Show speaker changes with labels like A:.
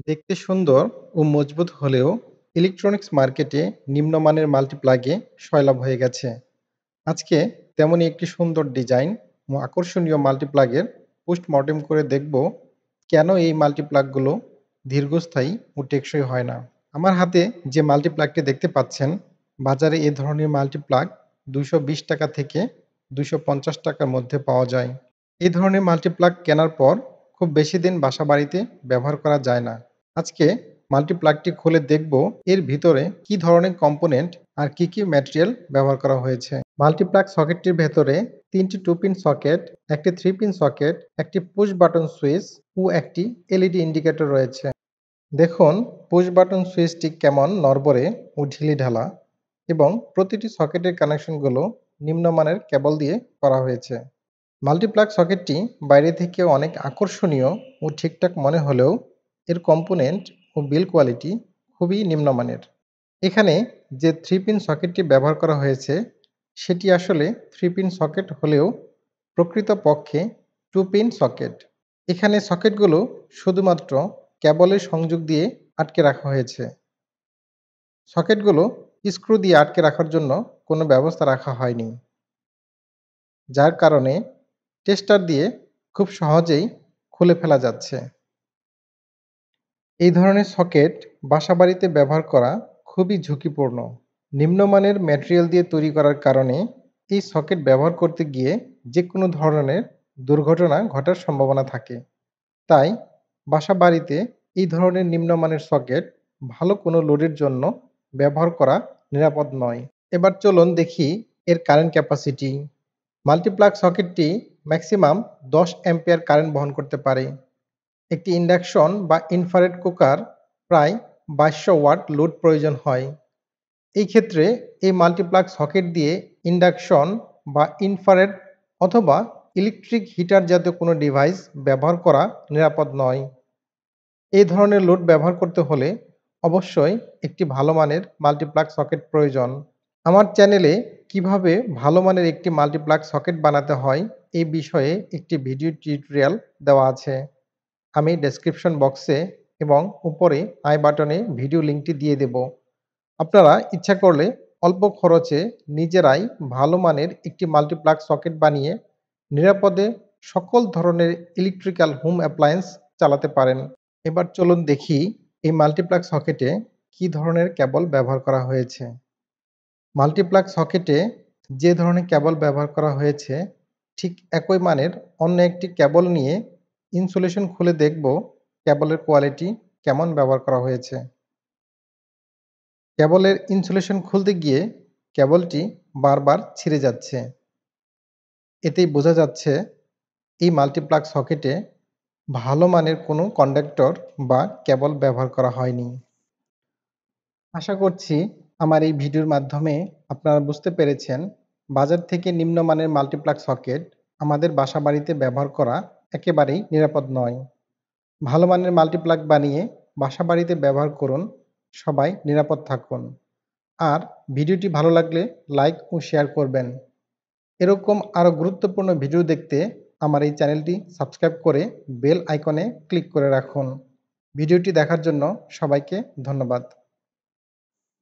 A: দেখতে সুন্দর ও মজবুত হলেও ইলেকট্রনিক্স মার্কেটে নিম্নমানের মাল্টিপ্লাগে সয়লাব হয়ে গেছে। আজকে তেমনই একটি সুন্দর ডিজাইন ও আকর্ষণীয় মাল্টিপ্লাগের পোস্টমর্টেম করে দেখব কেন এই মাল্টিপ্লাগগুলো দীর্ঘস্থায়ী ও টেকসই হয় না। আমার হাতে যে মাল্টিপ্লাগটি দেখতে পাচ্ছেন, বাজারে এ ধরনের মাল্টিপ্লাগ ২২০ টাকা থেকে ২৫০ টাকার মধ্যে পাওয়া যায়। এই ধরনের মাল্টিপ্লাগ কেনার পর খুব বেশি দিন বাসাবাড়িতে ব্যবহার করা যায় না। আজকে মাল্টিপ্লাগটি খুলে দেখব এর ভিতরে কি ধরনের কম্পোনেন্ট আর কি ম্যাটেরিয়াল ব্যবহার করা হয়েছে। মাল্টিপ্লাগ সকেটটির ভেতরে ৩টি 2 পিন সকেট, একটি 3 পিন সকেট, একটি পুশ বাটন সুইচ ও একটি এলইডি ইন্ডিকেটর রয়েছে। দেখুন পুশ বাটন সুইচটি কেমন নড়বড়ে ও ঢিলেঢালা এবং প্রতিটি সকেটের কানেকশনগুলো নিম্নমানের কেবল দিয়ে করা হয়েছে। মাল্টিপ্লাগ সকেটটি বাইরে থেকে অনেক আকর্ষণীয় ও ঠিকঠাক মনে হলেও এর কম্পোনেন্ট ও বিল্ড কোয়ালিটি খুবই নিম্নমানের। এখানে যে 3 পিন সকেটটি ব্যবহার করা হয়েছে সেটি আসলে 3 পিন সকেট হলেও প্রকৃতপক্ষে 2 পিন সকেট। এখানে সকেটগুলো শুধুমাত্র কেবলের সংযোগ দিয়ে আটকে রাখা হয়েছে। সকেটগুলো স্ক্রু দিয়ে আটকে রাখার জন্য কোনো ব্যবস্থা রাখা হয়নি, যার কারণে টেস্টার দিয়ে খুব সহজেই খুলে ফেলা যাচ্ছে। এই ধরনের সকেট বাসাবাড়িতে ব্যবহার করা খুবই ঝুঁকিপূর্ণ। নিম্নমানের ম্যাটেরিয়াল দিয়ে তৈরি করার কারণে এই সকেট ব্যবহার করতে গিয়ে যে কোনো ধরনের দুর্ঘটনা ঘটার সম্ভাবনা থাকে। তাই বাসাবাড়িতে এই ধরনের নিম্নমানের সকেট ভালো কোনো লোডের জন্য ব্যবহার করা নিরাপদ নয়। এবার চলুন দেখি এর কারেন্ট ক্যাপাসিটি। মাল্টিপ্লাগ সকেটটি ম্যাক্সিমাম 10 অ্যাম্পিয়ার কারেন্ট বহন করতে পারে। একটি ইন্ডাকশন বা ইনফ্রারেড কুকার প্রায় 2200 ওয়াট লোড প্রয়োজন হয়। এই ক্ষেত্রে এই মাল্টিপ্লাগ সকেট দিয়ে ইন্ডাকশন বা ইনফ্রারেড অথবা ইলেকট্রিক হিটার জাতীয় কোনো ডিভাইস ব্যবহার করা নিরাপদ নয়। এই ধরনের লোড ব্যবহার করতে হলে অবশ্যই একটি ভালো মানের মাল্টিপ্লাগ সকেট প্রয়োজন। আমার চ্যানেলে কিভাবে ভালো মানের একটি মাল্টিপ্লাগ সকেট বানাতে হয় এই বিষয়ে একটি ভিডিও টিউটোরিয়াল দেওয়া আছে। আমি ডেসক্রিপশন বক্সে এবং উপরে আই বাটনে ভিডিও লিঙ্কটি দিয়ে দেব। আপনারা ইচ্ছা করলে অল্প খরচে নিজেরাই ভালো মানের একটি মাল্টিপ্লাগ সকেট বানিয়ে নিরাপদে সকল ধরনের ইলেকট্রিক্যাল হোম অ্যাপ্লায়েন্স চালাতে পারেন। এবার চলুন দেখি এই মাল্টিপ্লাগ সকেটে কী ধরনের কেবল ব্যবহার করা হয়েছে। মাল্টিপ্লাগ সকেটে যে ধরনের কেবল ব্যবহার করা হয়েছে ঠিক একই মানের অন্য একটি কেবল নিয়ে ইনসুলেশন খুলে দেখব কেবলের কোয়ালিটি কেমন ব্যবহার করা হয়েছে। কেবলের ইনসুলেশন খুলতে গিয়ে কেবলটি বারবার ছিঁড়ে যাচ্ছে। এতেই বোঝা যাচ্ছে এই মাল্টিপ্লাগ সকেটে ভালো মানের কোনো কন্ডাক্টর বা কেবল ব্যবহার করা হয়নি। আশা করছি আমার এই ভিডিওর মাধ্যমে আপনারা বুঝতে পেরেছেন বাজার থেকে নিম্নমানের মাল্টিপ্লাগ সকেট আমাদের বাসাবাড়িতে ব্যবহার করা একেবারেই নিরাপদ নয়। ভালো মানের মাল্টিপ্লাগ বানিয়ে বাসাবাড়িতে ব্যবহার করুন। সবাই নিরাপদ থাকুন। আর ভিডিওটি ভালো লাগলে লাইক ও শেয়ার করবেন। এরকম আরও গুরুত্বপূর্ণ ভিডিও দেখতে আমার এই চ্যানেলটি সাবস্ক্রাইব করে বেল আইকনে ক্লিক করে রাখুন। ভিডিওটি দেখার জন্য সবাইকে ধন্যবাদ।